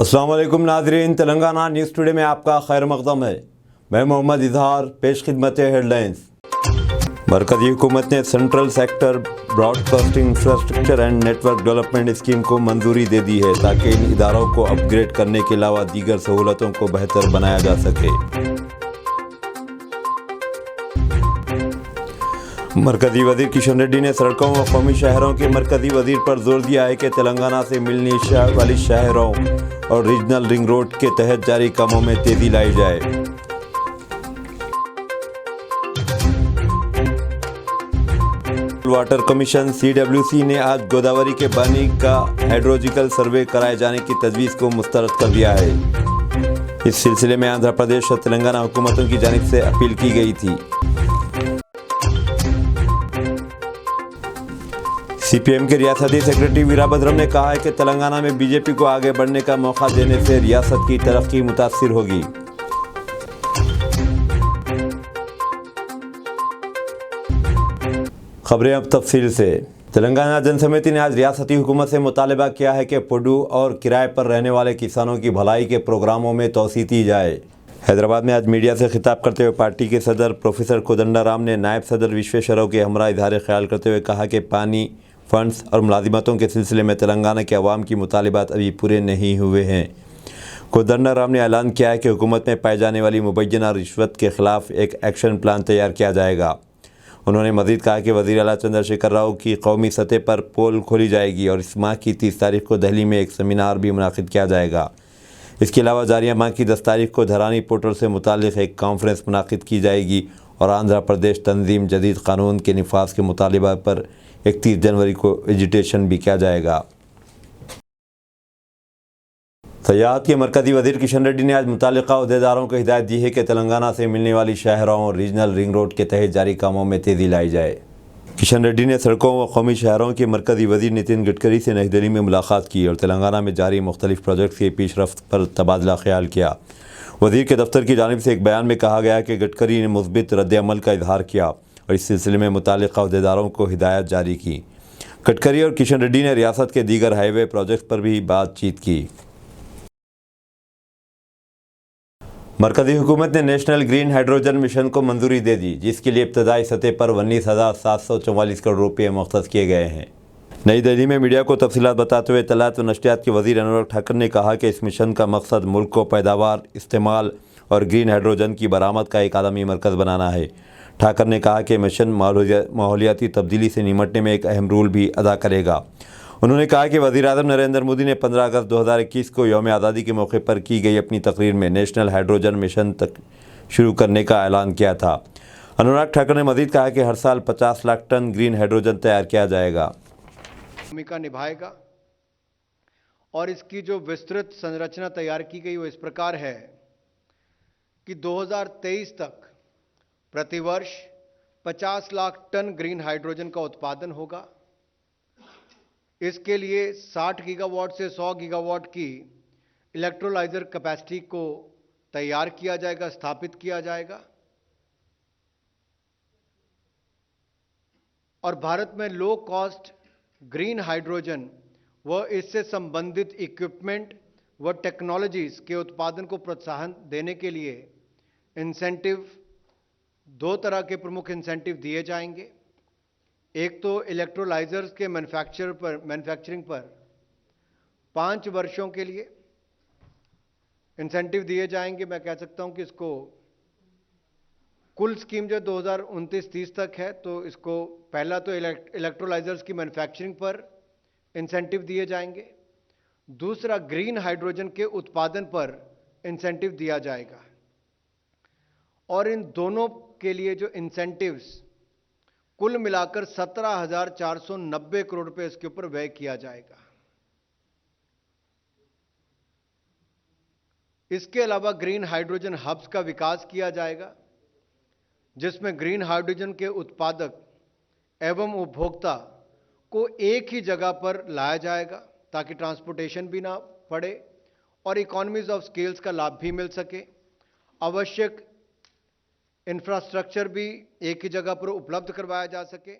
अस्सलाम वालेकुम नाज़रीन, तेलंगाना न्यूज़ टुडे में आपका खैर मक़दम है। मैं मोहम्मद इजहार, पेश खिदमत हेडलाइंस। मरकज़ी हुकूमत ने central sector broadcasting infrastructure and network development scheme को मंजूरी दे दी है ताकि इन इदारों को अपग्रेड करने के अलावा दीगर सहूलतों को बेहतर बनाया जा सके। मरकज़ी वज़ीर किशन रेड्डी ने सड़कों व कौमी शहरों के मरकज़ी वज़ीर पर जोर दिया है कि तेलंगाना से मिलने वाली शहरों और रीजनल रिंग रोड के तहत जारी कामों में तेज़ी लाई जाए। वाटर कमीशन CWC ने आज गोदावरी के पानी का हाइड्रोलॉजिकल सर्वे कराए जाने की तजवीज़ को मुस्तरद कर दिया है। इस सिलसिले में आंध्र प्रदेश और तेलंगाना हुकूमतों की जानिब से अपील की गई थी। CPM के रियासती सेक्रेटरी वीरभद्रम ने कहा है कि तेलंगाना में BJP को आगे बढ़ने का मौका देने से रियासत की तरक्की मुतासिर होगी। खबरें अब तफसील से। तेलंगाना जन समिति ने आज रियासती हुकूमत से मुतालबा किया है कि पुडू और किराए पर रहने वाले किसानों की भलाई के प्रोग्रामों में तोसी दी जाए। हैदराबाद में आज मीडिया से खिताब करते हुए पार्टी के सदर प्रोफेसर कोदंडाराम ने नायब सदर विश्वेश्वरराव के हमरा इजहार ख्याल करते हुए कहा कि पानी, फंड्स और मुलाजिमतों के सिलसिले में तेलंगाना के अवाम की मुतालिबात अभी पूरे नहीं हुए हैं। कोदंडाराम ने ऐलान किया है कि हुकूमत में पाई जाने वाली मुबैना रिश्वत के ख़िलाफ़ एक एक्शन प्लान तैयार किया जाएगा। उन्होंने मज़ीद कहा कि वज़ीर आला चंद्रशेखर राव की कौमी सतह पर पोल खोली जाएगी और इस माह की 30 तारीख को दिल्ली में एक सेमिनार भी मुनाकिद किया जाएगा। इसके अलावा जारिया माह की 10 तारीख को धरानी पोर्टल से मुतालिक एक कॉन्फ्रेंस मुनाकिद की जाएगी और आंध्र प्रदेश तंजीम जदीद कानून के निफाज के मुतालिबा पर 31 जनवरी को एजिटेशन भी किया जाएगा। सयाहत के मरकज़ी वज़ीर किशन रेड्डी ने आज मुतालिका अहदेदारों को हिदायत दी है कि तेलंगाना से मिलने वाली शहरों और रीजनल रिंग रोड के तहत जारी कामों में तेज़ी लाई जाए। किशन रेड्डी ने सड़कों व कौमी शहरों के मरकज़ी वज़ीर नितिन गडकरी से नई दिल्ली में मुलाकात की और तेलंगाना में जारी मुख्तलिफ प्रोजेक्ट्स की पेशरफ्त पर तबादला ख्याल किया। वज़ीर के दफ्तर की जानिब से एक बयान में कहा गया कि गडकरी ने मुस्बित रद्द-ए-अमल का इजहार किया और इस सिलसिले में मुतालिका अहदेदारों को हिदायत जारी की। गडकरी और किशन रेड्डी ने रियासत के दीगर हाईवे प्रोजेक्ट्स पर भी बातचीत की। मरकज़ी हुकूमत ने नेशनल ग्रीन हाइड्रोजन मिशन को मंजूरी दे दी, जिसके लिए इब्तदाई सतह पर 19,744 करोड़ रुपये मुख्तस किए गए हैं। नई दिल्ली में मीडिया को तफसीलात बताते हुए इत्तलात व नशरियात के वज़ीर अनुराग ठाकुर ने कहा कि इस मिशन का मकसद मुल्क को पैदावार, इस्तेमाल और ग्रीन हाइड्रोजन की बरामद का एक आलमी मरकज़ बनाना है। ठाकुर ने कहा कि मिशन माहौलियाती तब्दीली से निमटने में एक अहम रोल भी अदा करेगा। उन्होंने कहा कि वज़ीर-ए-आज़म नरेंद्र मोदी ने 15 अगस्त 2021 को यौम आज़ादी के मौके पर की गई अपनी तकरीर में नेशनल हाइड्रोजन मिशन तक शुरू करने का ऐलान किया था। अनुराग ठाकुर ने मज़ीद कहा कि हर साल 50 लाख टन ग्रीन हाइड्रोजन तैयार किया जाएगा। भूमिका निभाएगा और इसकी जो विस्तृत संरचना तैयार की गई वो इस प्रकार है कि 2023 तक प्रतिवर्ष 50 लाख टन ग्रीन हाइड्रोजन का उत्पादन होगा। इसके लिए 60 गीगावाट से 100 गीगावाट की इलेक्ट्रोलाइजर कैपेसिटी को तैयार किया जाएगा, स्थापित किया जाएगा और भारत में लो कॉस्ट ग्रीन हाइड्रोजन व इससे संबंधित इक्विपमेंट व टेक्नोलॉजीज के उत्पादन को प्रोत्साहन देने के लिए इंसेंटिव, 2 तरह के प्रमुख इंसेंटिव दिए जाएंगे। एक तो इलेक्ट्रोलाइजर्स के मैन्युफैक्चरिंग पर 5 वर्षों के लिए इंसेंटिव दिए जाएंगे। मैं कह सकता हूं कि इसको कुल स्कीम जो 2029-30 तक है, तो इसको पहला तो इलेक्ट्रोलाइजर्स की मैन्युफैक्चरिंग पर इंसेंटिव दिए जाएंगे, दूसरा ग्रीन हाइड्रोजन के उत्पादन पर इंसेंटिव दिया जाएगा और इन दोनों के लिए जो इंसेंटिव्स कुल मिलाकर 17,490 करोड़ रुपए इसके ऊपर व्यय किया जाएगा। इसके अलावा ग्रीन हाइड्रोजन हब्स का विकास किया जाएगा, जिसमें ग्रीन हाइड्रोजन के उत्पादक एवं उपभोक्ता को एक ही जगह पर लाया जाएगा ताकि ट्रांसपोर्टेशन भी ना पड़े और इकोनॉमीज ऑफ स्केल्स का लाभ भी मिल सके। आवश्यक इंफ्रास्ट्रक्चर भी एक ही जगह पर उपलब्ध करवाया जा सके।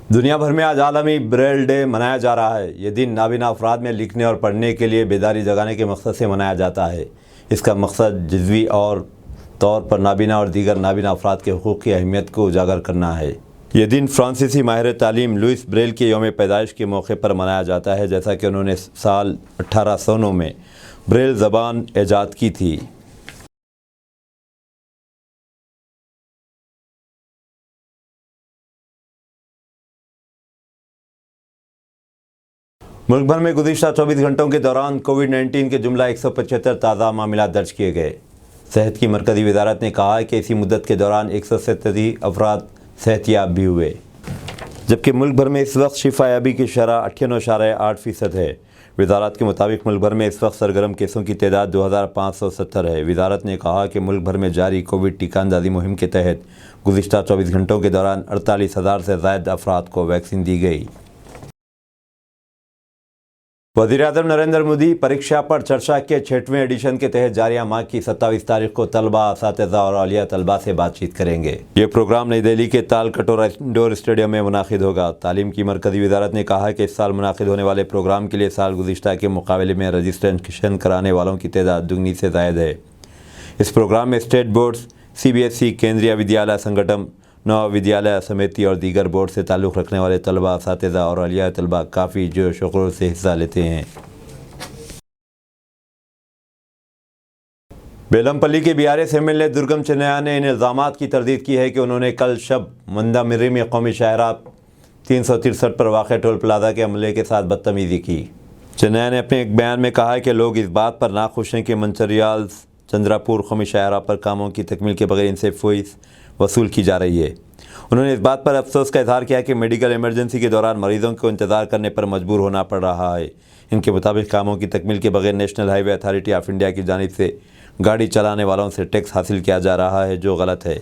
दुनिया भर में आज आलमी ब्रेल डे मनाया जा रहा है। ये दिन नाबीना अफराद में लिखने और पढ़ने के लिए बेदारी जगाने के मकसद से मनाया जाता है। इसका मकसद जज़वी और तौर पर नाबीना और दीगर नाबीना अफराद के हुकूक़ की अहमियत को उजागर करना है। ये दिन फ्रांसीसी माहिर तालीम लुइस ब्रेल के यौम पैदाइश के मौके पर मनाया जाता है, जैसा कि उन्होंने साल 1809 में ब्रेल ज़बान ईजाद की थी। मुल्क भर में गुज़िश्ता 24 घंटों के दौरान कोविड-19 के जुमला 175 ताज़ा मामला दर्ज किए गए। सेहत की मरकज़ी वजारत ने कहा है कि इसी मुद्दत के दौरान 137 अफराद सेहतियाब भी हुए, जबकि मुल्क भर में इस वक्त शिफायाबी की शरह 98.8% है। वजारत के मुताबिक मुल्क भर में इस वक्त सरगर्म केसों की तादाद 2570 है। वजारत ने कहा कि मुल्क भर में जारी कोविड टीका अंदाज़ी मुहिम के तहत गुज़िश्ता 24 घंटों के दौरान 48,000 से ज़ायद अफराद को वैक्सीन दी गई। वज़ीर-ए-आज़म नरेंद्र मोदी परीक्षा पर चर्चा के 6वें एडिशन के तहत जारिया माह की 27 तारीख को तलबा, असातिज़ा और औलिया तलबा से बातचीत करेंगे। ये प्रोग्राम नई दिल्ली के ताल कटोरा इंडोर स्टेडियम में मुनाकिद होगा। तालीम की मरकज़ी वजारत ने कहा है कि इस साल मुनाकिद होने वाले प्रोग्राम के लिए साल गुज़िश्ता के मुकाबले में रजिस्ट्रेशन कराने वालों की तादाद दुगनी से ज़ायद है। इस प्रोग्राम में स्टेट बोर्ड्स, CBSE, केंद्रीय विद्यालय संगठन, नव विद्यालय समिति और दीगर बोर्ड से ताल्लुक़ रखने वाले तलबा, असातिज़ा और औलिया तलबा काफ़ी जोश व खरोश से हिस्सा लेते हैं। बेलमपल्ली के BRS MLA दुर्गम चिन्नैया ने इन इल्ज़ामात की तरदीद की है कि उन्होंने कल शब मंदामिरी में कौमी शाहरा 363 पर वाक़ टोल प्लाजा के अमले के साथ बदतमीज़ी की। चिन्नैया ने अपने एक बयान में कहा है कि लोग इस बात पर नाखुश हैं कि मंचरियाल चंद्रापुर कौमी शाहरा पर कामों की तकमील के बगैर इनसे फ़ीस वसूल की जा रही है। उन्होंने इस बात पर अफसोस का इजहार किया कि मेडिकल इमरजेंसी के दौरान मरीजों को इंतज़ार करने पर मजबूर होना पड़ रहा है। इनके मुताबिक कामों की तकमील के बगैर national highway authority of India की जानिब से गाड़ी चलाने वालों से टैक्स हासिल किया जा रहा है, जो गलत है।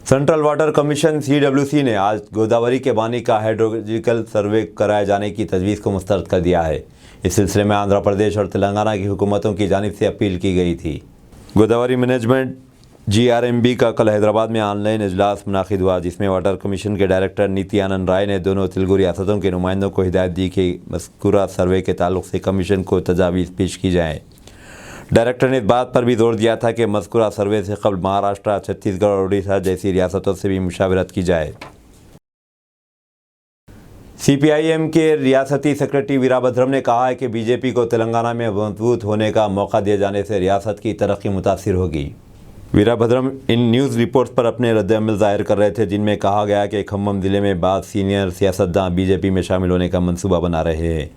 सेंट्रल वाटर कमीशन CWC ने आज गोदावरी के पानी का हाइड्रोलॉजिकल सर्वे कराए जाने की तजवीज़ को मुस्तरद कर दिया है। इस सिलसिले में आंध्र प्रदेश और तेलंगाना की हुकूमतों की जानिब से अपील की गई थी। गोदावरी मैनेजमेंट GRMB का कल हैदराबाद में ऑनलाइन इजलास मुनाकिद हुआ, जिसमें वाटर कमीशन के डायरेक्टर नीति आनंद राय ने दोनों तेलुगु रियासतों के नुमाइंदों को हिदायत दी कि मज़कूरा सर्वे के ताल्लुक़ से कमीशन को तजावीज़ पेश की जाएँ। डायरेक्टर ने इस बात पर भी जोर दिया था कि मज़कूरा सर्वे से कबल महाराष्ट्र, छत्तीसगढ़ और उड़ीसा जैसी रियासतों से भी मुशावरत की जाए। CPIM के रियासती सेक्रेटरी वीराभद्रम ने कहा है कि BJP को तेलंगाना में मजबूत होने का मौका दिए जाने से रियासत की तरक्की मुतासिर होगी। वीराभद्रम इन न्यूज़ रिपोर्ट्स पर अपने रद्द-ए-अमल ज़ाहिर कर रहे थे, जिनमें कहा गया कि खम्मम ज़िले में बाद सीनियर सियासतदान BJP में शामिल होने का मंसूबा बना रहे हैं।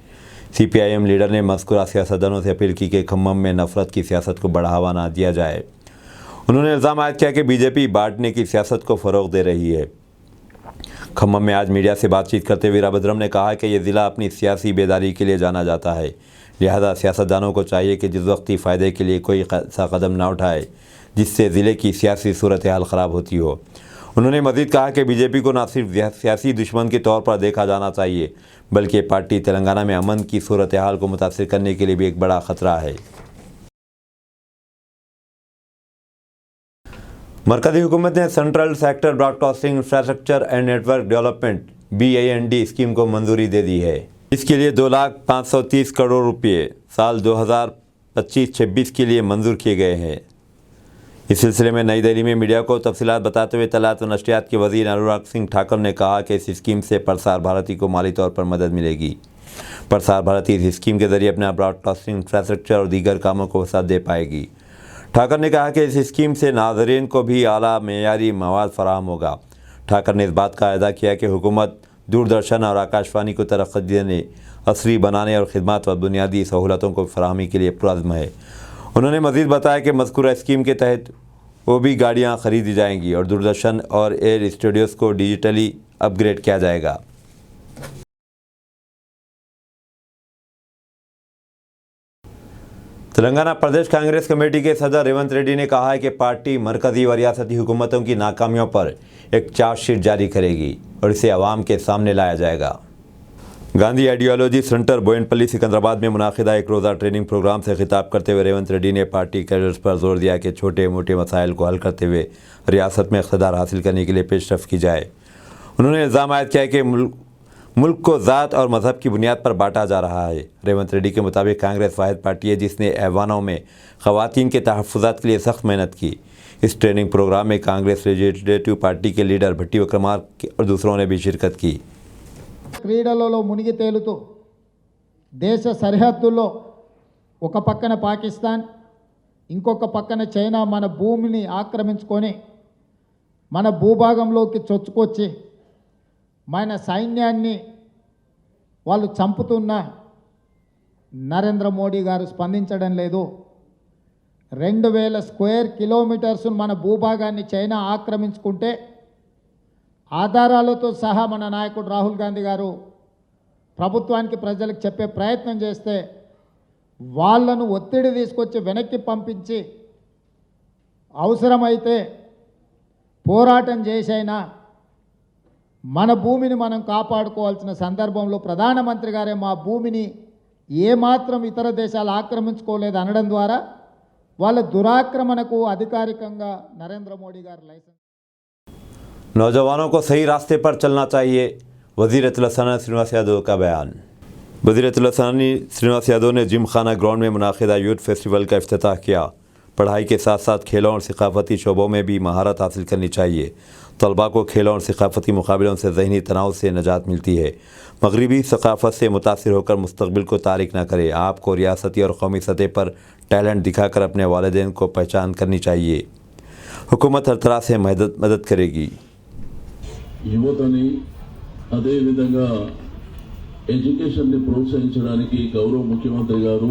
CPIM लीडर ने मज़कूरा सियासतदानों से अपील की कि खम्मम में नफरत की सियासत को बढ़ावा ना दिया जाए। उन्होंने इल्ज़ाम आयद किया कि BJP बांटने की सियासत को फ़रोग़ दे रही है। खम्मम में आज मीडिया से बातचीत करते हुए वीराभद्रम ने कहा कि यह ज़िला अपनी सियासी बेदारी के लिए जाना जाता है, लिहाजा सियासतदानों को चाहिए कि जिस वक्ती फ़ायदे के लिए कोई ऐसा कदम ना उठाए जिससे ज़िले की सियासी सूरत हाल ख़राब होती हो। उन्होंने मज़ीद कहा कि BJP को न सिर्फ सियासी दुश्मन के तौर पर देखा जाना चाहिए, बल्कि पार्टी तेलंगाना में अमन की सूरत हाल को मुतासिर करने के लिए भी एक बड़ा ख़तरा है। मरकज़ी हुकूमत ने central sector broadcasting infrastructure and network development BIND scheme को मंजूरी दे दी है। इसके लिए 2,530 करोड़ रुपये साल 2025-26 के लिए मंजूर किए गए हैं। इस सिलसिले में नई दिल्ली में मीडिया को तफसीलात बताते हुए तलात व नशरियात के वजीर अनुराग सिंह ठाकुर ने कहा कि इस स्कीम से प्रसार भारती को माली तौर पर मदद मिलेगी। प्रसार भारती इस स्कीम के जरिए अपना ब्रॉडकास्टिंग इंफ्रास्ट्रक्चर और दीगर कामों को वसात दे पाएगी। ठाकुर ने कहा कि इस स्कीम से नाज़रीन को भी आला मेयारी मवाद फराहम होगा। ठाकुर ने इस बात का अदा किया कि हुकूमत दूरदर्शन और आकाशवाणी को तरक्की देने, असली बनाने और खिदमत व बुनियादी सहूलतों को फराहमी के लिए पुरज़्म है। उन्होंने मज़ीद बताया कि मज़कूरा स्कीम के तहत वो भी गाड़ियाँ ख़रीदी जाएंगी और दूरदर्शन और एयर स्टूडियोज़ को डिजिटली अपग्रेड किया जाएगा। तेलंगाना प्रदेश कांग्रेस कमेटी के सदर रेवंत रेड्डी ने कहा है कि पार्टी मरकज़ी व रियासती हुकूमतों की नाकामियों पर एक चार्जशीट जारी करेगी और इसे अवाम के सामने लाया जाएगा। गांधी आइडियोलॉजी सेंटर बोयनपल्ली सिकंदराबाद में मुनाकिदा एक रोज़ा ट्रेनिंग प्रोग्राम से खिताब करते हुए रेवंत रेड्डी ने पार्टी कैडर्स पर जोर दिया कि छोटे मोटे मसाइल को हल करते हुए रियासत में इक़्तिदार हासिल करने के लिए पेशरफ़ की जाए। उन्होंने इल्ज़ाम आयद किया कि मुल्क को ज़ात और मज़हब की बुनियाद पर बांटा जा रहा है। रेवंत रेड्डी के मुताबिक कांग्रेस वाहिद पार्टी है जिसने ऐवानों में ख़वातीन के तहफ़्फ़ुज़ात के लिए सख्त मेहनत की। इस ट्रेनिंग प्रोग्राम में कांग्रेस लेजिस्लेटिव पार्टी के लीडर भट्टी विक्रमार्क और दूसरों ने भी शिरकत की। క్రీడలలో మునిగి తేలుతూ దేశ సరిహద్దుల్లో ఒక పక్కన పాకిస్తాన్, ఇంకొక పక్కన చైనా మన భూమిని ఆక్రమించుకొని మన భూభాగంలోకి చొచ్చుకొచ్చి మన సైన్యాన్ని వాళ్ళు చంపుతున్న నరేంద్ర మోడీ గారు స్పందించడం లేదు। 2000 స్క్వేర్ కిలోమీటర్స్ మన భూభాగాన్ని చైనా ఆక్రమించుకుంటే ఆధారాలతో సహా మన నాయకుడు రాహుల్ గాంధీ గారు ప్రభుత్వానికి ప్రజలకు చెప్పే ప్రయత్నం చేస్తే వాళ్ళను ఒత్తిడి తీసుకొచ్చి వెనక్కి పంపించి అవసరమైతే పోరాటం చేసైనా మన భూమిని మనం కాపాడుకోవాల్సిన సందర్భంలో ప్రధానమంత్రి గారే మా భూమిని ఏమాత్రం ఇతర దేశాలు ఆక్రమించుకోలేదు అనడం ద్వారా వాళ్ళ దురాక్రమణకు అధికారికంగా నరేంద్ర మోడీ గారు లైసెన్స్। नौजवानों को सही रास्ते पर चलना चाहिए, वज़ीर तुलसानी श्रीनिवास यादव का बयान। वज़ीर तुलसानी श्रीनिवास यादव ने जिम खाना ग्राउंड में मुनाकिदा यूथ फेस्टिवल का इफ्तिताह किया। पढ़ाई के साथ साथ खेलों और सकाफ़ती शोबों में भी महारत हासिल करनी चाहिए। तलबा को खेलों और सकाफ़ती मुकाबलों से ज़हनी तनाव से निजात मिलती है। मगरबी सकाफ़त से मुतासिर होकर मुस्तक़बिल को तारिक ना करें। आपको रियासती और कौमी सतह पर टैलेंट दिखाकर अपने वालिदैन को पहचान करनी चाहिए। हुकूमत हर तरह से मदद करेगी। యువతని అదేవిధంగా ఎడ్యుకేషన్ని ప్రోత్సహించడానికి గౌరవ ముఖ్యమంత్రి గారు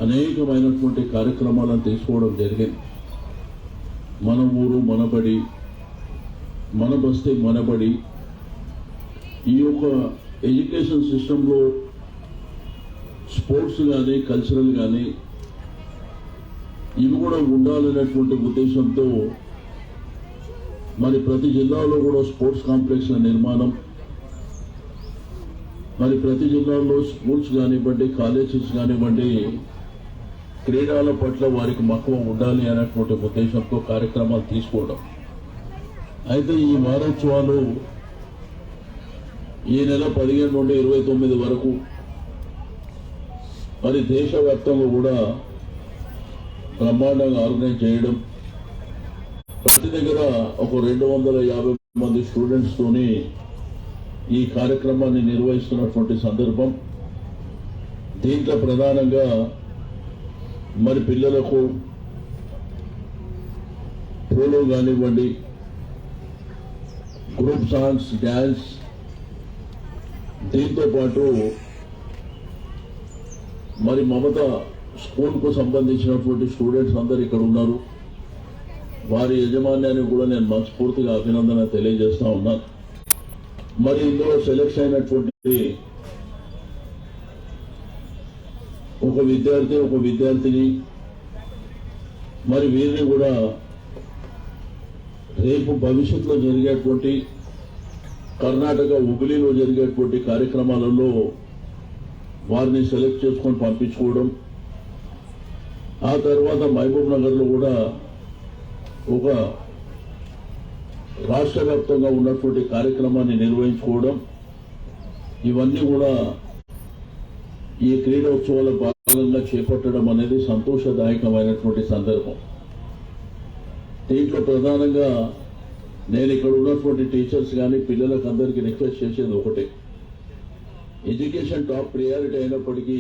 అనేకమైనటువంటి కార్యక్రమాలను తీసుకోవడం జరిగింది। మన ఊరు మనబడి, మన బస్తీ మనబడి, ఈ యొక్క ఎడ్యుకేషన్ సిస్టంలో స్పోర్ట్స్ కానీ కల్చరల్ కానీ ఇవి కూడా ఉండాలనేటువంటి ఉద్దేశంతో మరి ప్రతి జిల్లాలో కూడా స్పోర్ట్స్ కాంప్లెక్స్ల నిర్మాణం, మరి ప్రతి జిల్లాలో స్కూల్స్ కానివ్వండి, కాలేజెస్ కానివ్వండి, క్రీడల పట్ల వారికి మక్కువ ఉండాలి అనేటువంటి ఉద్దేశంతో కార్యక్రమాలు తీసుకోవడం। అయితే ఈ వారోత్సవాలు ఈ నెల 15 నుండి 29 వరకు మరి దేశవ్యాప్తంగా కూడా బ్రహ్మాండంగా ఆర్గనైజ్ చేయడం, ప్రతి దగ్గర ఒక 250 మంది స్టూడెంట్స్ తోని ఈ కార్యక్రమాన్ని నిర్వహిస్తున్నటువంటి సందర్భం। దీంట్లో ప్రధానంగా మరి పిల్లలకు పోలో కానివ్వండి, గ్రూప్ సాంగ్స్, డ్యాన్స్, దీంతో పాటు మరి మమత స్కూల్కు సంబంధించినటువంటి స్టూడెంట్స్ అందరు ఇక్కడ ఉన్నారు। వారి యజమాన్యానికి కూడా నేను మనస్ఫూర్తిగా అభినందన తెలియజేస్తా ఉన్నాను। మరి ఇందులో సెలెక్ట్ అయినటువంటి ఒక విద్యార్థి, ఒక విద్యార్థిని, మరి వీరిని కూడా రేపు భవిష్యత్తులో జరిగేటువంటి కర్ణాటక హుబ్లీలో జరిగేటువంటి కార్యక్రమాలలో వారిని సెలెక్ట్ చేసుకొని పంపించుకోవడం, ఆ తర్వాత మహబూబ్ నగర్లో కూడా ఒక రాష్ట్ర వ్యాప్తంగా ఉన్నటువంటి కార్యక్రమాన్ని నిర్వహించుకోవడం, ఇవన్నీ కూడా ఈ క్రీడోత్సవాల భాగంగా చేపట్టడం అనేది సంతోషదాయకమైనటువంటి సందర్భం. దీంట్లో ప్రధానంగా నేను ఇక్కడ ఉన్నటువంటి టీచర్స్ కానీ పిల్లలకు అందరికీ రిక్వెస్ట్ చేసేది ఒకటే, ఎడ్యుకేషన్ టాప్ ప్రయారిటీ అయినప్పటికీ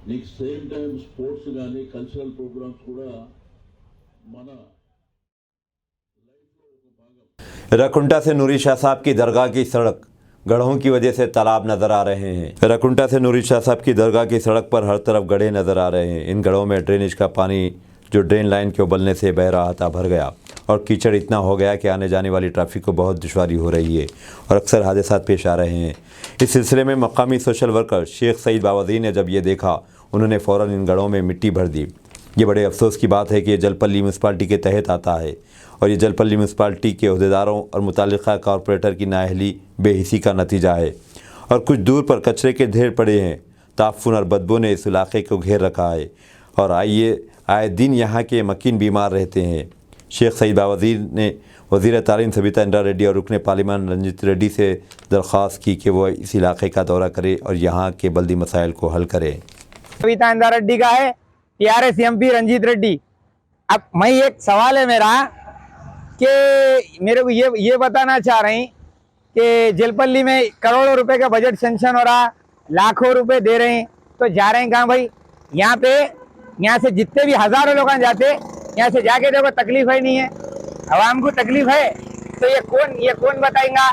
నీకు సేమ్ టైం స్పోర్ట్స్ కానీ కల్చరల్ ప్రోగ్రామ్స్ కూడా మన रकुंटा से नूरी शाह साहब की दरगाह की सड़क गड्ढों की वजह से तालाब नजर आ रहे हैं। रकुंटा से नूरी शाह साहब की दरगाह की सड़क पर हर तरफ गड्ढे नजर आ रहे हैं। इन गड्ढों में ड्रेनेज का पानी जो ड्रेन लाइन के उबलने से बह रहा था भर गया और कीचड़ इतना हो गया कि आने जाने वाली ट्रैफिक को बहुत दुश्वारी हो रही है और अक्सर हादसा पेश आ रहे हैं। इस सिलसिले में मकामी सोशल वर्कर शेख सईद बावज़ीर ने जब ये देखा, उन्होंने फ़ौरन इन गड्ढों में मिट्टी भर दी। ये बड़े अफसोस की बात है कि ये जलपल्ली म्यूनसिपाल्टी के तहत आता है और ये जलपल्ली म्यूनसिपाल्टी के अहदेदारों और मुतालिका कॉरपोरेटर की नाअहली बेहिसी का नतीजा है। और कुछ दूर पर कचरे के ढेर पड़े हैं। ताफून और बदबू ने इस इलाके को घेर रखा है और आए दिन यहाँ के मकीन बीमार रहते हैं। शेख सईद बावज़ीर ने वज़ीर तालीम सबिता इंदिरा रेड्डी और रुकने पार्लियामान रंजीत रेड्डी से दरख्वास्त की कि वो इस इलाके का दौरा करे और यहाँ के बल्दी मसाइल को हल करे। सबिता इंदिरा रेड्डी का है, टीआरएस एमपी रंजीत रेड्डी। अब मैं एक सवाल है मेरा कि मेरे को ये बताना चाह रहे हैं कि जलपल्ली में करोड़ों रुपए का बजट सेंक्शन हो रहा, लाखों रुपए दे रहे हैं, तो जा रहे हैं कहाँ भाई? यहाँ से जितने भी हजारों लोग जाते, यहाँ से जाके देखो तकलीफ है नहीं है, आवाम को तकलीफ है, तो ये कौन बताएगा?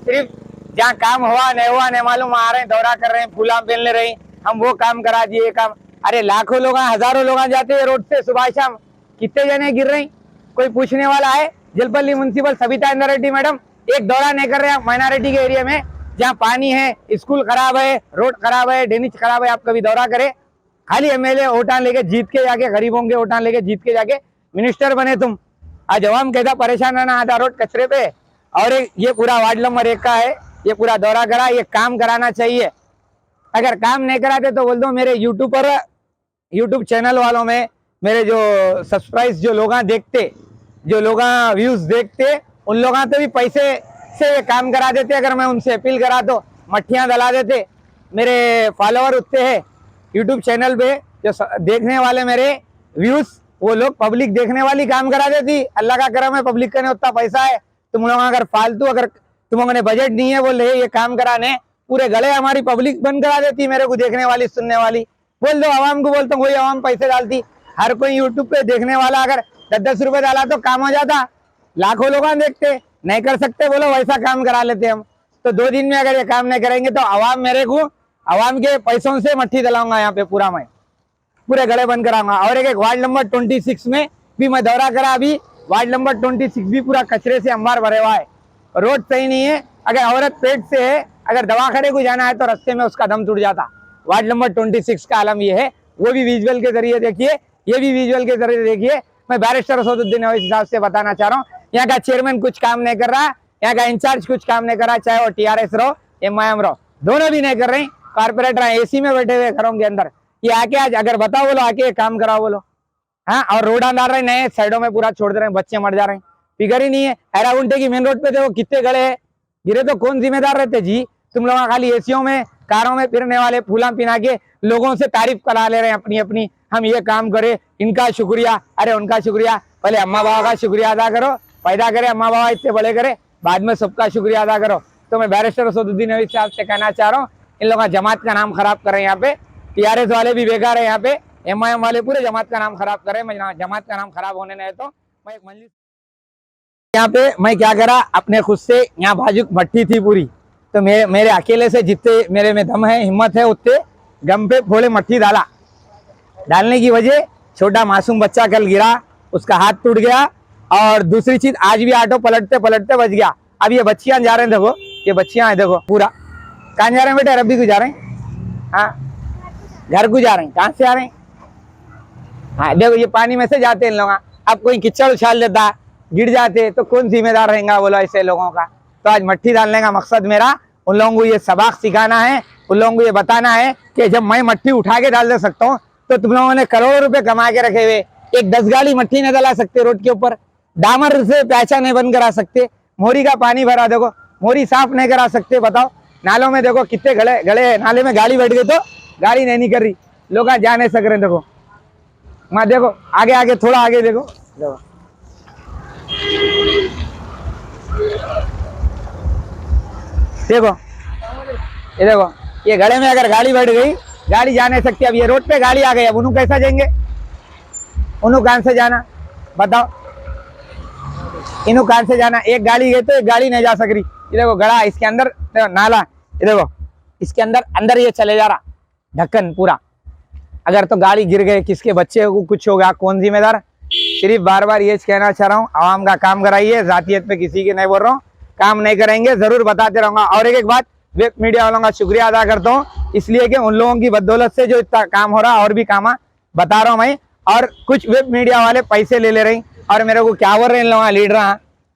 सिर्फ जहाँ काम हुआ नहीं मालूम आ रहे हैं, दौरा कर रहे हैं, फूला पहन ले रहे हैं, हम वो काम करा दिए काम। अरे लाखों लोग हजारों लोग जाते हैं रोड से सुबह शाम, कितने जने गिर रहे हैं? कोई पूछने वाला है? जलपल्ली म्युनिसिपल सबिता इंदिरा रेड्डी मैडम एक दौरा नहीं कर रहे हैं माइनॉरिटी के एरिया में, जहाँ पानी है, स्कूल खराब है, रोड खराब है, ड्रेनेज खराब है, आप कभी दौरा करें? खाली एमएलए वोटान लेके जीत के जाके, गरीबों के वोटान लेके जीत के जाके मिनिस्टर बने तुम। आज अवाम कैसा परेशान रहना आधा रोड कचरे पे। और ये पूरा वार्ड नंबर 1 का है, ये पूरा दौरा करा, ये काम कराना चाहिए। अगर काम नहीं कराते तो बोल दो मेरे यूट्यूब चैनल वालों में मेरे जो सब्सक्राइब जो लोग देखते, जो लोग व्यूज देखते, उन लोगों तो भी पैसे से ये काम करा देते। अगर मैं उनसे अपील करा तो मट्ठियाँ दला देते। मेरे फॉलोअर उतने हैं यूट्यूब चैनल पे, जो देखने वाले मेरे व्यूज, वो लोग पब्लिक देखने वाली काम करा देती। अल्लाह का करम है, पब्लिक का नहीं उतना पैसा है। तुम लोग अगर फालतू, अगर तुम लोगों ने बजट नहीं है बोल रहे ये काम कराने, पूरे गले हमारी पब्लिक बंद करा देती, मेरे को देखने वाली सुनने वाली। बोल दो आवाम को, बोलता हूँ वही आवाम पैसे डालती। हर कोई यूट्यूब पे देखने वाला अगर 10-10 रुपए डाला तो काम हो जाता। लाखों लोग देखते, नहीं कर सकते बोलो, वैसा काम करा लेते हम। तो 2 दिन में अगर ये काम नहीं करेंगे तो आवाम मेरे को, आवाम के पैसों से मट्ठी दलाऊंगा यहाँ पे पूरा, मैं पूरे गले बंद कराऊंगा। और एक वार्ड नंबर 26 में भी मैं दौरा करा, अभी वार्ड नंबर 26 भी पूरा कचरे से अंबार भरे हुआ है, रोड सही नहीं है। अगर औरत पेट से है, अगर दवाखाने को जाना है तो रास्ते में उसका दम टूट जाता। वार्ड नंबर 26 का आलम ये है, वो भी विजुअल के जरिए देखिए, ये भी विजुअल के जरिए देखिए। मैं बैरिस्टर असदुद्दीन अवैसी साहब से बताना चाह रहा हूँ, यहाँ का चेयरमैन कुछ काम नहीं कर रहा, यहाँ का इंचार्ज कुछ काम नहीं कर रहा, चाहे वो टीआरएस रहो एमआईएम रहो, दोनों भी नहीं कर रहे। कारपोरेटर एसी में बैठे हुए घरों के अंदर, ये आके आज अगर बताओ बोलो, आके काम कराओ बोलो। हाँ, और रोड डाल रहे नए साइडों में पूरा छोड़ दे रहे हैं, बच्चे मर जा रहे हैं, फिगर ही नहीं है। हैरागुंटे की मेन रोड पे देखो कितने गड़े हैं, गिरे तो कौन जिम्मेदार रहते जी? तुम लोग खाली एसियों में, कारों में फिरने वाले, फूला पिना के लोगों से तारीफ करा ले रहे हैं अपनी अपनी, हम ये काम करे, इनका शुक्रिया। अरे उनका शुक्रिया, पहले अम्मा बाबा का शुक्रिया अदा करो, पैदा करे अम्मा बाबा इतने बड़े करे, बाद में सबका शुक्रिया अदा करो। तो मैं बैरिस्टर असदुद्दीन अवैसी साहब से कहना चाह रहा हूँ, इन लोगों का जमात का नाम खराब कर रहे हैं यहाँ पे। टीआरएस वाले भी बेकार है यहाँ पे, एमआईएम वाले पूरे जमात का नाम खराब कर रहे हैं। जमात का नाम खराब होने नहीं तो मैं एक मजलिस यहाँ पे मैं क्या करा, अपने खुद से यहाँ भाजुक भट्टी थी पूरी, तो मेरे अकेले से जितने मेरे में दम है, हिम्मत है, उतने गम पे फोड़े मट्टी डाला। डालने की वजह, छोटा मासूम बच्चा कल गिरा, उसका हाथ टूट गया। और दूसरी चीज, आज भी ऑटो पलटते पलटते बच गया। अब ये बच्चियां जा रहे हैं, देखो ये बच्चियां हैं, देखो पूरा। कहाँ जा रहे हैं बेटा? रब्बी को जा रहे हैं, हाँ घर को जा रहे हैं। कहाँ से आ रहे हैं? हाँ देखो ये पानी में से जाते हैं इन लोग। अब कोई कीचड़ उछाल देता, गिर जाते, तो कौन जिम्मेदार रहेगा बोलो ऐसे लोगों का? तो आज मट्टी डालने का मकसद मेरा उन लोगों को ये सबक सिखाना है, उन लोगों को ये बताना है कि जब मैं मट्टी उठा के डाल दे सकता हूँ, तो तुम लोगों ने करोड़ों रुपए कमा के रखे हुए, एक 10 गाड़ी मट्टी नहीं डला सकते रोड के ऊपर, डामर से पैसा नहीं बंद करा सकते, मोरी का पानी भरा, देखो मोरी साफ नहीं करा सकते। बताओ नालों में देखो कितने गले नाले में गाड़ी बैठ गई तो गाड़ी नहीं कर रही, लोग जा नहीं सक रहे। देखो मैं, देखो आगे आगे थोड़ा आगे देखो, देखो देखो ये देखो, ये गड़े में अगर गाड़ी बैठ गई, गाड़ी जा नहीं सकती। अब ये रोड पे गाड़ी आ गई, अब उन्होंने कैसा जाएंगे, उन्होंने कहां से जाना बताओ, इन्हों कहां से जाना। एक गाड़ी गई तो एक गाड़ी नहीं जा सक रही। ये देखो गड़ा, इसके अंदर देखो नाला, ये देखो इसके अंदर अंदर ये चले जा रहा ढक्कन पूरा। अगर तो गाड़ी गिर गए, किसके बच्चे को कुछ हो गया, कौन जिम्मेदार। सिर्फ बार बार ये कहना चाह रहा हूँ, आवाम का काम कराइए, जातियत पे किसी के नहीं बोल रहा हूँ, काम नहीं करेंगे जरूर बताते रहूंगा। और एक बात वेब मीडिया वालों का शुक्रिया अदा करता हूँ, इसलिए कि उन लोगों की बदौलत से जो इतना काम हो रहा, और भी काम बता रहा हूँ मैं। और कुछ वेब मीडिया वाले पैसे ले रही और मेरे को क्या बोल रहे इन लोगों लीडर।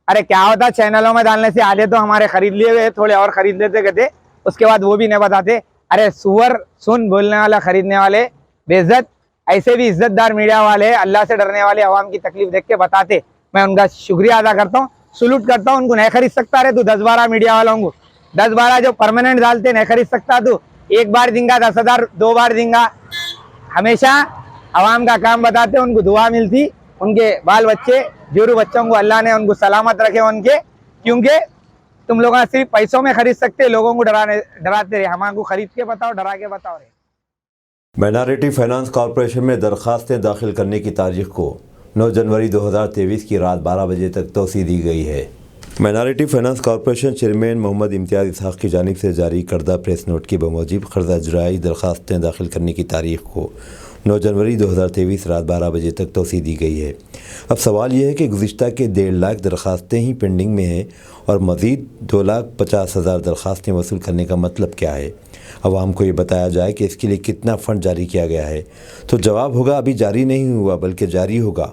अरे क्या होता चैनलों में डालने से, आधे तो हमारे खरीद लिए हुए, थोड़े और खरीद लेते कहते, उसके बाद वो भी नहीं बताते। अरे सुअर सुन बोलने वाला, खरीदने वाले बेइज्जत। ऐसे भी इज्जतदार मीडिया वाले, अल्लाह से डरने वाले, आवाम की तकलीफ देख के बताते। मैं उनका शुक्रिया अदा करता हूँ, सलूट करता हूँ। उनको नहीं खरीद सकता रे तू 10-12 मीडिया वालों को, 10-12 जो परमानेंट डालते नहीं खरीद सकता तू। एक बार देंगा 10,000, 2 बार देंगा। हमेशा आवाम का काम बताते, उनको दुआ मिलती, उनके बाल बच्चे जोरू बच्चों को अल्लाह ने उनको सलामत रखे उनके। क्योंकि तुम लोग सिर्फ पैसों में खरीद सकते, लोगों को डराते रहे। हमारे खरीद के बताओ, डरा के बताओ रे। माइनॉरिटी फाइनेंस कॉरपोरेशन में दरखास्तें दाखिल करने की तारीख को 9 जनवरी 2023 की रात 12 बजे तक तोसी दी गई है। Minority finance corporation chairman Mohammad Imtiaz Ishaq की जानिब से जारी करदा प्रेस नोट के बमूजिब कर्जा जुराई दरखास्तें दाखिल करने की तारीख को 9 जनवरी 2023 रात 12 बजे तक तोसी दी गई है। अब सवाल यह है कि गुज़िश्ता के 1.5 लाख दरखास्तें ही पेंडिंग में हैं और मज़ीद 2,50,000 दरखास्तें वसूल करने का मतलब क्या है। अवाम को ये बताया जाए कि इसके लिए कितना फ़ंड जारी किया गया है, तो जवाब होगा अभी जारी नहीं हुआ बल्कि जारी होगा।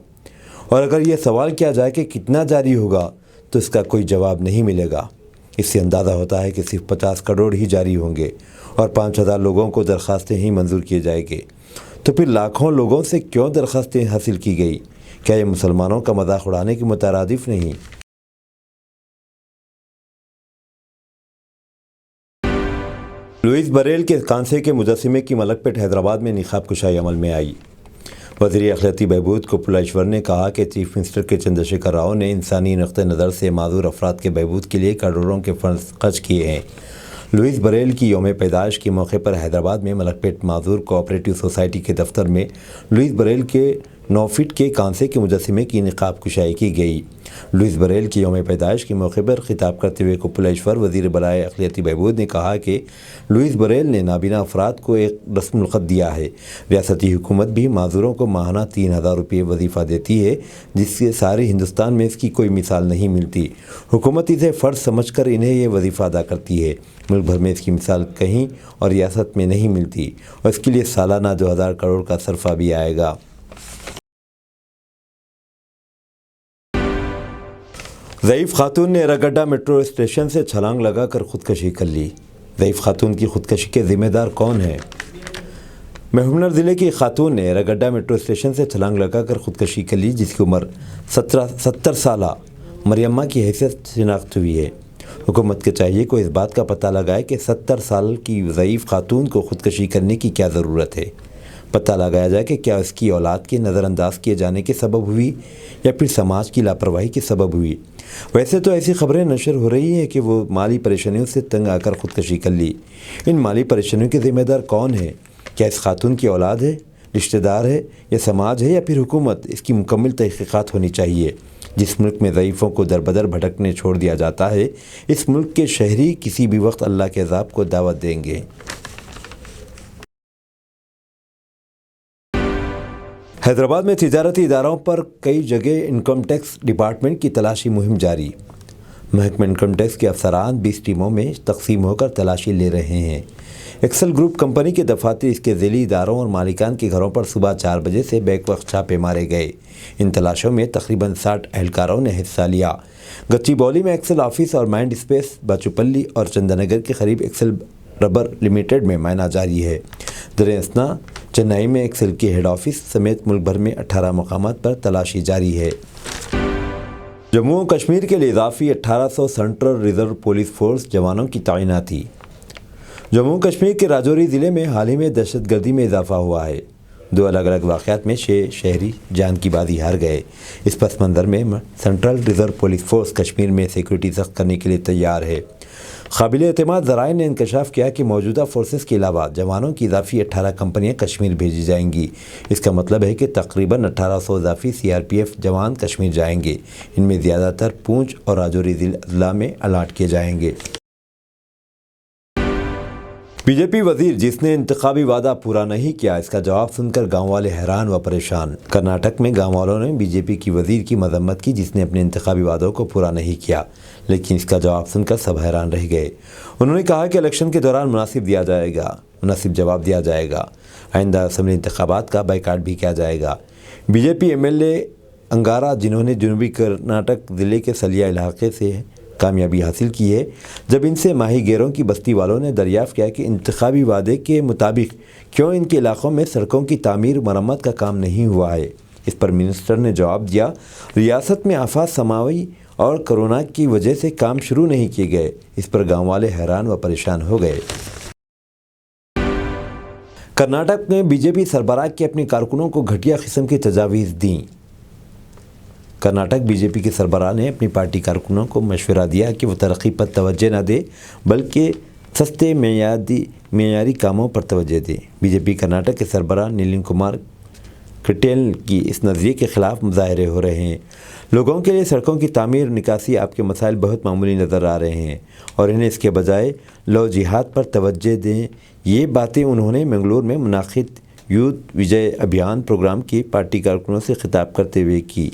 और अगर ये सवाल किया जाए कि कितना जारी होगा, तो इसका कोई जवाब नहीं मिलेगा। इससे अंदाज़ा होता है कि सिर्फ 50 करोड़ ही जारी होंगे और 5,000 लोगों को दरखास्तें ही मंजूर किए जाएंगे। तो फिर लाखों लोगों से क्यों दरखास्तें हासिल की गई? क्या ये मुसलमानों का मजाक उड़ाने की मुतरादिफ नहीं? लुइस बरेल के कांसे के मुजस्सिमे की मलकपेट हैदराबाद में निकाब कुशाई अमल में आई। वज़ीर अखिलती बहबूद कुपलाश्वर ने कहा कि चीफ मिनिस्टर के चंद्रशेखर राव ने इंसानी नुक्ते नज़र से माजूर अफराद के बहबूद के लिए करोड़ों के फंड खर्च किए हैं। लुइस बरेल की यौम पैदाइश के मौके पर हैदराबाद में मलकपेट माजूर कोऑपरेटिव सोसाइटी के दफ्तर में लुइस बरेल के 9 फीट के कांसे के मुजस्सिमे की निकाब कुशाई की गई। लुइस बरेल की यौम पैदाइश के मौके पर खिताब करते हुए कुपलाश्वर वज़ीर बराए अखिलती बहबूद ने कहा कि लुइस बरेल ने नाबीना अफराद को एक रस्मुल ख़त दिया है। रियासती हुकूमत भी माजूरों को माहाना 3,000 रुपये वजीफ़ा देती है, जिससे सारे हिंदुस्तान में इसकी कोई मिसाल नहीं मिलती। हुकूमत इसे फ़र्ज समझकर इन्हें ये वजीफ़ा अदा करती है। मुल्क भर में इसकी मिसाल कहीं और रियासत में नहीं मिलती और इसके लिए सालाना 2,000 करोड़ का सरफा भी आएगा। ज़ईफ़ खातून ने एरागड्डा मेट्रो स्टेशन से छलांग लगाकर ख़ुदकशी कर ली। ज़ईफ़ खातून की ख़ुदकशी के ज़िम्मेदार कौन है? महबूबनगर ज़िले की खातून ने एरागड्डा मेट्रो स्टेशन से छलांग लगाकर ख़ुदकशी कर ली, जिसकी उम्र 70 साल मरियम्मा की हैसियत शिनाख्त हुई है। हुकूमत के चाहिए को इस बात का पता लगाए कि 70 साल की ज़ईफ़ खातून को ख़ुदकशी करने की क्या ज़रूरत है। पता लगाया जाए कि क्या उसकी औलाद के नज़रअंदाज किए जाने के सबब हुई या फिर समाज की लापरवाही के सबब हुई। वैसे तो ऐसी खबरें नशर हो रही हैं कि वो माली परेशानियों से तंग आकर ख़ुदकशी कर ली। इन माली परेशानियों के ज़िम्मेदार कौन है? क्या इस खातून की औलाद है, रिश्तेदार है या समाज है या फिर हुकूमत? इसकी मुकम्मल तहक़ीक़ात होनी चाहिए। जिस मुल्क में ज़ईफ़ों को दरबदर भटकने छोड़ दिया जाता है, इस मुल्क के शहरी किसी भी वक्त अल्लाह के अज़ाब को दावत देंगे। हैदराबाद में तिजारती इदारों पर कई जगह इनकम टैक्स डिपार्टमेंट की तलाशी मुहिम जारी। महकमा इनकम टैक्स के अफसरान 20 टीमों में तकसीम होकर तलाशी ले रहे हैं। एक्सेल ग्रुप कंपनी के दफातर इसके ज़िली इदारों और मालिकान के घरों पर सुबह 4 बजे से बैक वक्त छापे मारे गए। इन तलाशों में तकरीबन 60 एहलकारों ने हिस्सा लिया। गच्चीबौली में एक्सेल ऑफिस और माइंड स्पेस, बाचूपल्ली और चंदनगर के करीब एक्सेल रबर लिमिटेड में मायना जारी है। दरअसल चेन्नई में एक्सेल के हेड ऑफिस समेत मुल्क भर में 18 मकामात पर तलाशी जारी है। जम्मू और कश्मीर के लिए इजाफी 1800 सेंट्रल रिजर्व पुलिस फोर्स जवानों की तैनाती। जम्मू कश्मीर के राजौरी ज़िले में हाल ही में दहशतगर्दी में इजाफा हुआ है। 2 अलग अलग वाक़यात में 6 शहरी जान की बाजी हार गए। इस पस मंज़र में central reserve police force Kashmir में सिक्योरिटी सख्त करने के लिए तैयार है। काबिल एतमाद ज़राए ने इंकशाफ किया कि मौजूदा फोर्सेस के अलावा जवानों की इजाफी 18 कंपनियाँ कश्मीर भेजी जाएंगी। इसका मतलब है कि तकरीबन 1800 इजाफी CRPF जवान कश्मीर जाएंगे। इनमें ज़्यादातर पूंछ और राजौरी ज़िला में अलॉट किए जाएंगे। बीजेपी वजीर जिसने इंतखाबी वादा पूरा नहीं किया, इसका जवाब सुनकर गांव वाले हैरान व परेशान। कर्नाटक में गांव वालों ने बीजेपी की वजीर की मजम्मत की जिसने अपने इंतखाबी वादों को पूरा नहीं किया, लेकिन इसका जवाब सुनकर सब हैरान रह गए। उन्होंने कहा कि इलेक्शन के दौरान मुनासिब जवाब दिया जाएगा। आइंदा असम्बली इंतखाबात का बाइकाट भी किया जाएगा। बीजेपी MLA अंगारा, जिन्होंने जनूबी कर्नाटक ज़िले के सलिया इलाके से कामयाबी हासिल की है, जब इनसे माहीगीरों की बस्ती वालों ने दरियाफ़्त किया कि इंतखाबी वादे के मुताबिक क्यों इनके इलाक़ों में सड़कों की तामीर मरम्मत का काम नहीं हुआ है। इस पर मिनिस्टर ने जवाब दिया, रियासत में आफत समाई और कोरोना की वजह से काम शुरू नहीं किए गए। इस पर गाँव वाले हैरान व परेशान हो गए। कर्नाटक में बीजेपी सरबराह के अपने कारकुनों को घटिया किस्म की तजावीज़ दी। कर्नाटक बीजेपी के सरबराह ने अपनी पार्टी कारकुनों को मशवरा दिया कि वो तरक्की पर तवज्जो न दे बल्कि सस्ते मेयारी कामों पर तवज्जो दे। बीजेपी कर्नाटक के सरबराह नीलिन कुमार कटेल की इस नज़रिए के ख़िलाफ़ मुजाहरे हो रहे हैं। लोगों के लिए सड़कों की तामीर, निकासी आपके मसाइल बहुत मामूली नज़र आ रहे हैं और इन्हें इसके बजाय लो जिहाद पर तवज्जो दें। ये बातें उन्होंने मंगलूर में मुनाक़िद यूथ विजय अभियान प्रोग्राम की पार्टी कारकुनों से खिताब करते हुए की।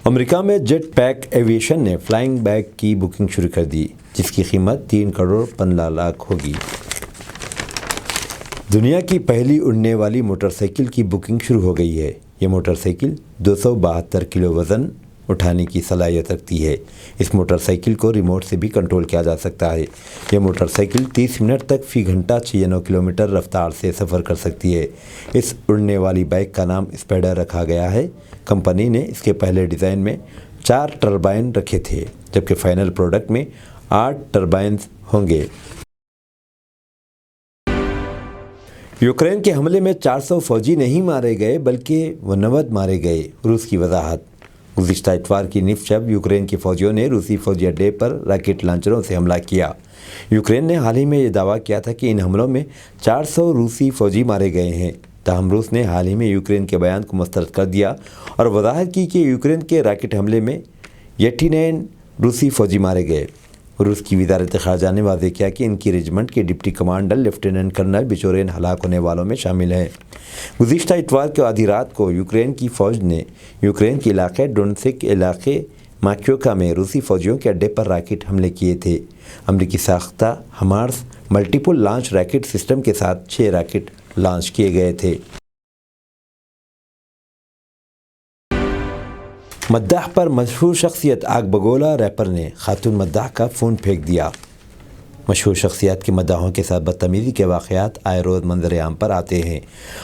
अमेरिका में जेट पैक एविएशन ने फ्लाइंग बैग की बुकिंग शुरू कर दी, जिसकी कीमत 3 करोड़ 15 लाख होगी। दुनिया की पहली उड़ने वाली मोटरसाइकिल की बुकिंग शुरू हो गई है। ये मोटरसाइकिल 272 किलो वज़न उठाने की सलाहियत रखती है। इस मोटरसाइकिल को रिमोट से भी कंट्रोल किया जा सकता है। यह मोटरसाइकिल 30 मिनट तक फ़ी घंटा 6-9 किलोमीटर रफ्तार से सफ़र कर सकती है। इस उड़ने वाली बाइक का नाम स्पाइडर रखा गया है। कंपनी ने इसके पहले डिज़ाइन में 4 टरबाइन रखे थे, जबकि फाइनल प्रोडक्ट में 8 टरबाइन होंगे। यूक्रेन के हमले में 400 फौजी नहीं मारे गए बल्कि 90 मारे गए। रूस की वजाहत। गुज़िश्ता इतवार की निफ शब यूक्रेन के फ़ौजियों ने रूसी फ़ौजी अड्डे पर रॉकेट लॉन्चरों से हमला किया। यूक्रेन ने हाल ही में ये दावा किया था कि इन हमलों में 400 रूसी फ़ौजी मारे गए हैं। ताहम रूस ने हाल ही में यूक्रेन के बयान को मुस्तरद कर दिया और वजाहत की कि यूक्रेन के रॉकेट हमले में 89 रूसी फ़ौजी मारे गए। रूस की वज़ारत ख़ारजा ने वाज़ेह किया कि इनकी रेजिमेंट के डिप्टी कमांडर लेफ्टिनेंट कर्नल बिचौरेन हलाक होने वालों में शामिल हैं। गुज़िश्ता इतवार के आधी रात को यूक्रेन की फ़ौज ने यूक्रेन के इलाके डोनेत्स्क इलाके माक्योका में रूसी फ़ौजियों के अड्डे पर रॉकेट हमले किए थे। अमरीकी साख्ता हमार्स मल्टीपल लॉन्च रॉकेट सिस्टम के साथ 6 रॉकेट लॉन्च किए गए थे। मद्दाह पर मशहूर शख्सियत आग बगोला रैपर ने खातून मद्दाह का फ़ोन फेंक दिया। मशहूर शख्सियत के मद्दाहों के साथ बदतमीज़ी के वाक़यात आए रोज़ मंजर आम पर आते हैं।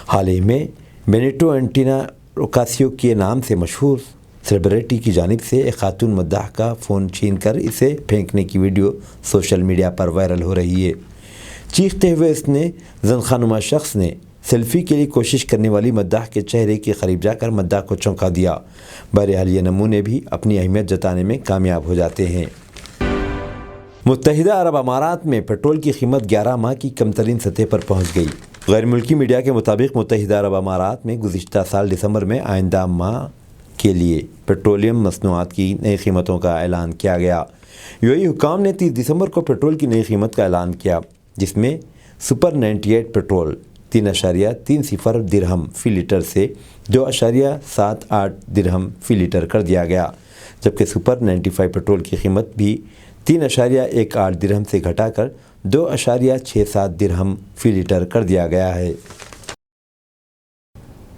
हाल ही में बेनिटो एंटीना ओकासियो के नाम से मशहूर सेलिब्रिटी की जानिब से एक खातून मद्दाह का फ़ोन छीन कर इसे फेंकने की वीडियो सोशल मीडिया पर वायरल हो रही है। चीखते हुए इसने ज़नख़ानुमा शख्स ने सेल्फ़ी के लिए कोशिश करने वाली मद्दाह के चेहरे के करीब जाकर मद्दाह को चौंका दिया। बहरहाल ये नमूने भी अपनी अहमियत जताने में कामयाब हो जाते हैं। मुत्तहिदा अरब अमारात में पेट्रोल की कीमत 11 माह की कमतरीन सतह पर पहुँच गई। गैर मुल्की मीडिया के मुताबिक मुत्तहिदा अरब अमारात में गुज़िश्ता साल दिसंबर में आइंदा माह के लिए पेट्रोलियम मसनूआत की नई कीमतों का ऐलान किया गया। यूएई हुक्काम ने 30 दिसंबर को पेट्रोल की नई कीमत का ऐलान किया, जिसमें सुपर 98 पेट्रोल 3.30 दिरहम फ़ी लीटर से 2.78 दिरहम फ़ी लीटर कर दिया गया, जबकि सुपर 95 पेट्रोल की कीमत भी 3.18 दिरहम से घटाकर 2.67 दिरहम फ़ी लीटर कर दिया गया है।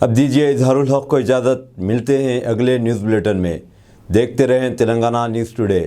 अब दीजिए इजहारुल हक़ को इजाज़त। मिलते हैं अगले न्यूज़ बुलेटिन में। देखते रहें तेलंगाना न्यूज़ टुडे।